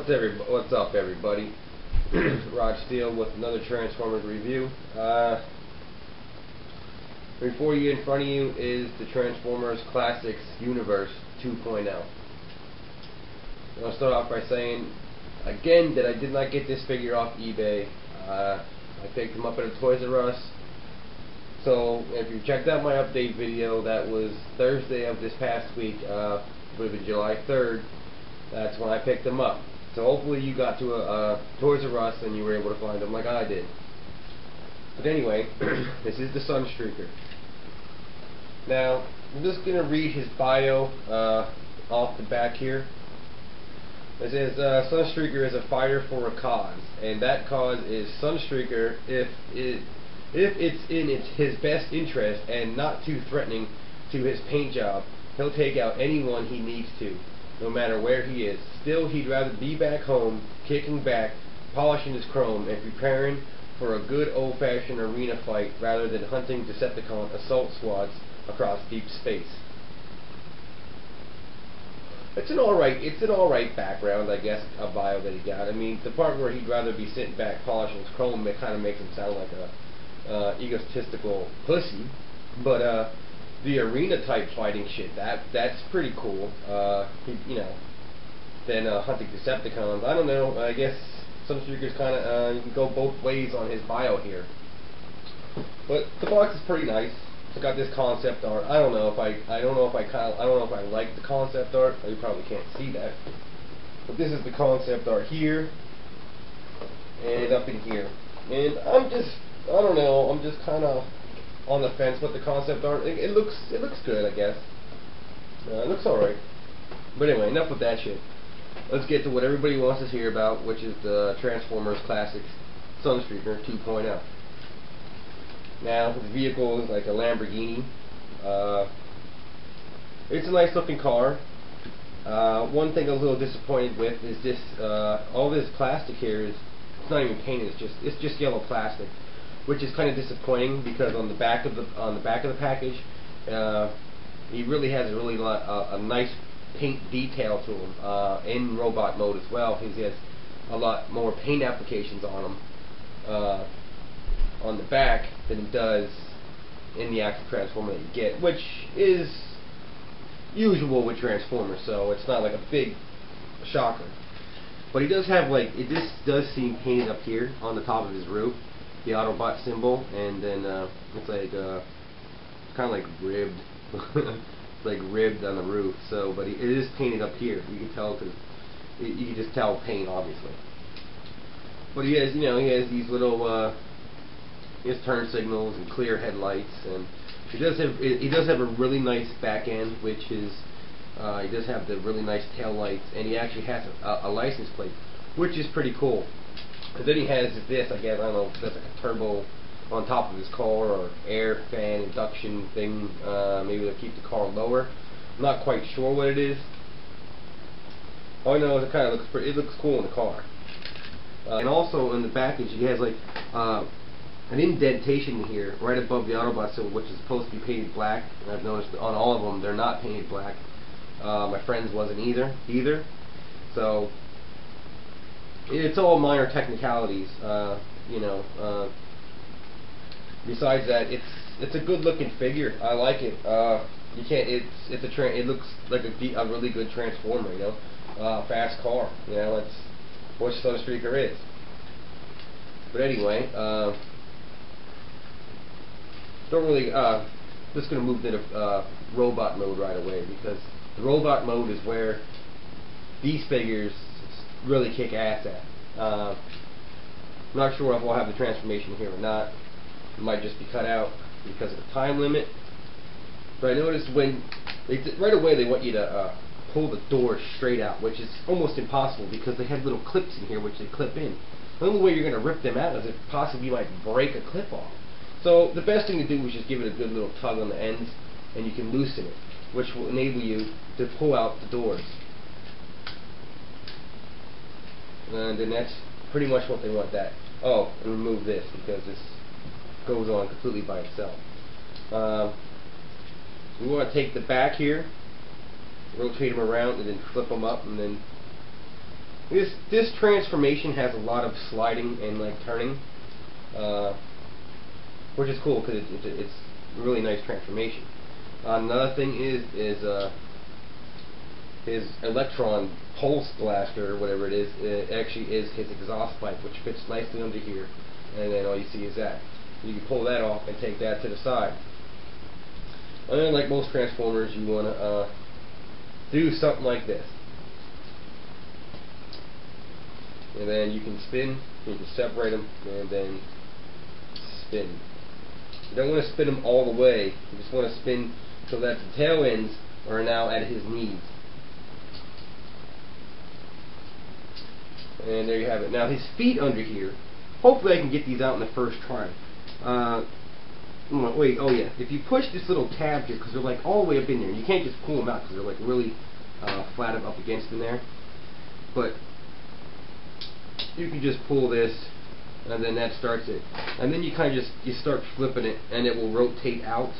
What's up, everybody? Rod Steele with another Transformers review. Before you, in front of you, is the Transformers Classics Universe 2.0. I'm going to start off by saying, again, that I did not get this figure off eBay. I picked him up at a Toys R Us. So, if you checked out my update video, that was Thursday of this past week, would have been July 3rd. That's when I picked them up. So hopefully you got to a Toys R Us and you were able to find them like I did. But anyway, this is the Sunstreaker. Now, I'm just going to read his bio off the back here. It says, Sunstreaker is a fighter for a cause, and that cause is Sunstreaker if it's in his best interest and not too threatening to his paint job. He'll take out anyone he needs to, no matter where he is. Still, he'd rather be back home, kicking back, polishing his chrome, and preparing for a good old-fashioned arena fight rather than hunting Decepticon assault squads across deep space. It's an alright background, I guess, a bio that he got. I mean, the part where he'd rather be sitting back polishing his chrome, it kind of makes him sound like a egotistical pussy. But the arena type fighting shit, that's pretty cool. Than hunting Decepticons. I don't know. I guess Sunstreaker's kind of you can go both ways on his bio here. But the box is pretty nice. It's got this concept art. I don't know if I like the concept art. You probably can't see that. But this is the concept art here and up in here. And I don't know. I'm just kind of on the fence with the concept art. It looks good, I guess. It looks alright. But anyway, enough with that shit. Let's get to what everybody wants to hear about, which is the Transformers Classics Sunstreaker 2.0. Now, the vehicle is like a Lamborghini. It's a nice looking car. One thing I'm a little disappointed with is this. All this plastic here it's not even painted. It's just yellow plastic, which is kind of disappointing because on the back of the package, he really has a nice paint detail to him in robot mode as well. He has a lot more paint applications on him on the back than he does in the actual Transformer that you get, which is usual with Transformers, so it's not like a big shocker. But he does have this does seem painted up here on the top of his roof, the Autobot symbol, and then it's like kind of like ribbed, like ribbed on the roof. So, but it is painted up here. You can tell because you can just tell paint, obviously. But he has these little he has turn signals and clear headlights, and he does have a really nice back end, which is he does have the really nice tail lights, and he actually has a license plate, which is pretty cool. And then he has this, I guess, I don't know if that's like a turbo on top of his car or air fan induction thing, maybe to keep the car lower. I'm not quite sure what it is. All I know is it looks cool in the car. And also in the package he has like an indentation here right above the Autobot symbol, which is supposed to be painted black. And I've noticed on all of them they're not painted black. My friend's wasn't either. So it's all minor technicalities, besides that, it's a good looking figure. I like it. It looks like a really good Transformer, fast car. That's what Sunstreaker is. But anyway, just gonna move into robot mode right away, because the robot mode is where these figures really kick ass at. I'm not sure if we'll have the transformation here or not. It might just be cut out because of the time limit. But I noticed when right away they want you to pull the door straight out, which is almost impossible because they have little clips in here which they clip in. The only way you're going to rip them out is if possibly you might break a clip off. So the best thing to do is just give it a good little tug on the ends, and you can loosen it, which will enable you to pull out the doors. And then that's pretty much what they want that. Oh, and remove this because this goes on completely by itself. We want to take the back here, rotate them around, and then flip them up, and then This transformation has a lot of sliding and like turning, which is cool because it's a really nice transformation. Another thing is his electron pulse blaster or whatever it is. It actually is his exhaust pipe, which fits nicely under here, and then all you see is that. You can pull that off and take that to the side. And then, like most transformers, you want to do something like this. And then you can spin, you can separate them, and then spin. You don't want to spin them all the way, you just want to spin so that the tail ends are now at his knees. And there you have it. Now his feet under here, hopefully I can get these out in the first try. Wait, oh yeah, if you push this little tab here, because they're like all the way up in there, you can't just pull them out because they're like really flat up against in there. But you can just pull this, and then that starts it. And then you kind of you start flipping it, and it will rotate out.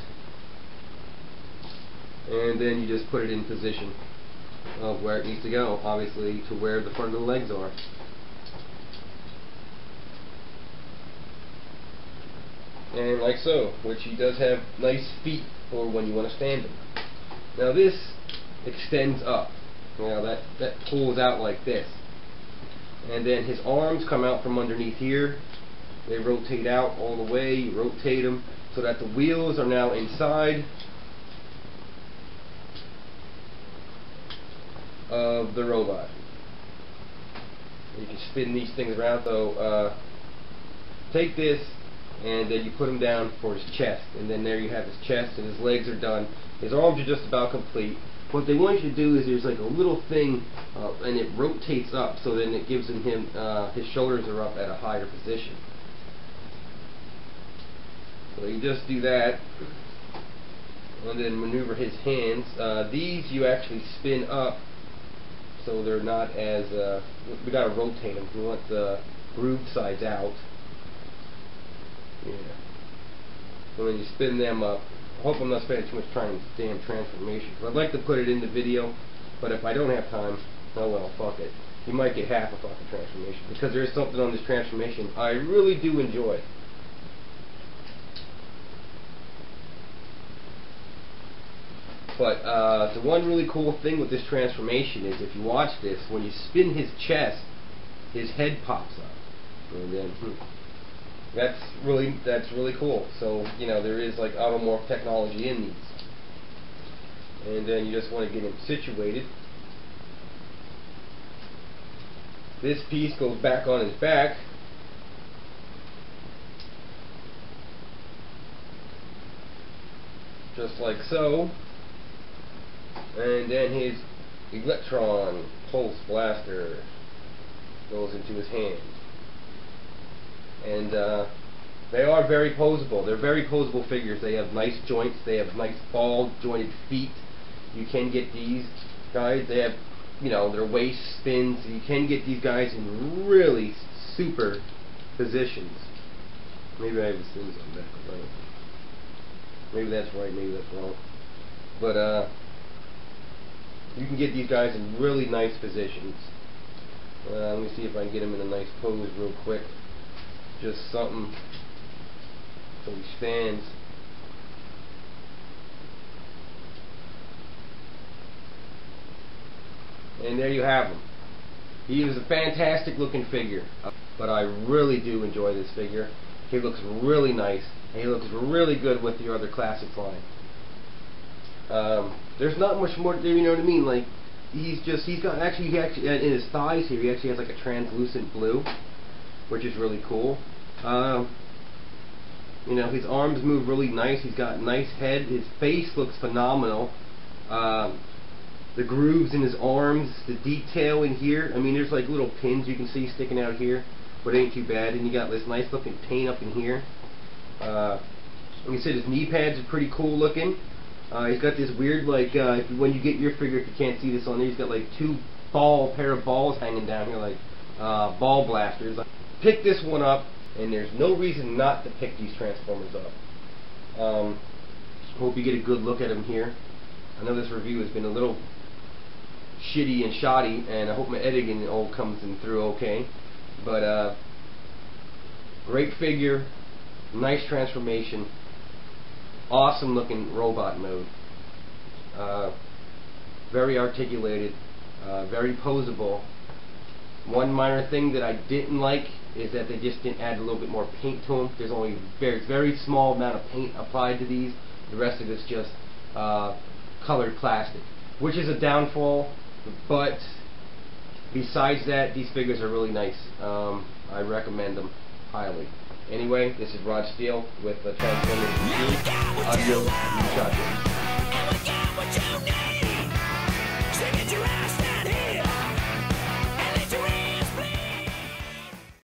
And then you just put it in position of where it needs to go, obviously to where the front of the legs are. And like so, which he does have nice feet for when you want to stand him. Now this extends up. Now that pulls out like this. And then his arms come out from underneath here. They rotate out all the way. You rotate them so that the wheels are now inside of the robot. You can spin these things around. So take this and then you put him down for his chest, and then there you have his chest, and his legs are done. His arms are just about complete. What they want you to do is there's like a little thing, and it rotates up, so then it gives him his shoulders are up at a higher position. So you just do that, and then maneuver his hands. These you actually spin up, so they're not as we gotta rotate them. We want the grooved sides out. Yeah. So then you spin them up. I hope I'm not spending too much time on this damn transformation. I'd like to put it in the video, but if I don't have time, oh well, fuck it. You might get half a fucking transformation, because there is something on this transformation I really do enjoy. But the one really cool thing with this transformation is if you watch this, when you spin his chest, his head pops up. And then, that's really cool. So, you know, there is like automorph technology in these. And then you just want to get him situated. This piece goes back on his back. Just like so. And then his electron pulse blaster goes into his hand. And they are very posable. They're very posable figures. They have nice joints. They have nice ball jointed feet. You can get these guys. They have, you know, their waist spins. You can get these guys in really super positions. Maybe I have the spins on that. Right? Maybe that's right. Maybe that's wrong. But you can get these guys in really nice positions. Let me see if I can get him in a nice pose real quick. Just something so he stands. And there you have him. He is a fantastic looking figure, but I really do enjoy this figure. He looks really nice, and he looks really good with the other classics line. There's not much more to do, you know what I mean? Like, he actually in his thighs here, he actually has like a translucent blue, which is really cool. You know, his arms move really nice. He's got a nice head. His face looks phenomenal. The grooves in his arms, the detail in here. I mean, there's like little pins you can see sticking out here, but it ain't too bad. And you got this nice looking paint up in here. Like I said, his knee pads are pretty cool looking. He's got this weird, like, when you get your figure, if you can't see this on there, he's got like two pair of balls hanging down here, like ball blasters. Pick this one up, and there's no reason not to pick these Transformers up. Hope you get a good look at them here. I know this review has been a little shitty and shoddy, and I hope my editing all comes in through okay. But great figure, nice transformation, awesome looking robot mode, very articulated, very posable. One minor thing that I didn't like is that they just didn't add a little bit more paint to them. There's only very small amount of paint applied to these. The rest of it's just colored plastic, which is a downfall, but besides that, these figures are really nice. I recommend them highly. Anyway, this is Rod Steele with the Transformers. Adios, muchachos.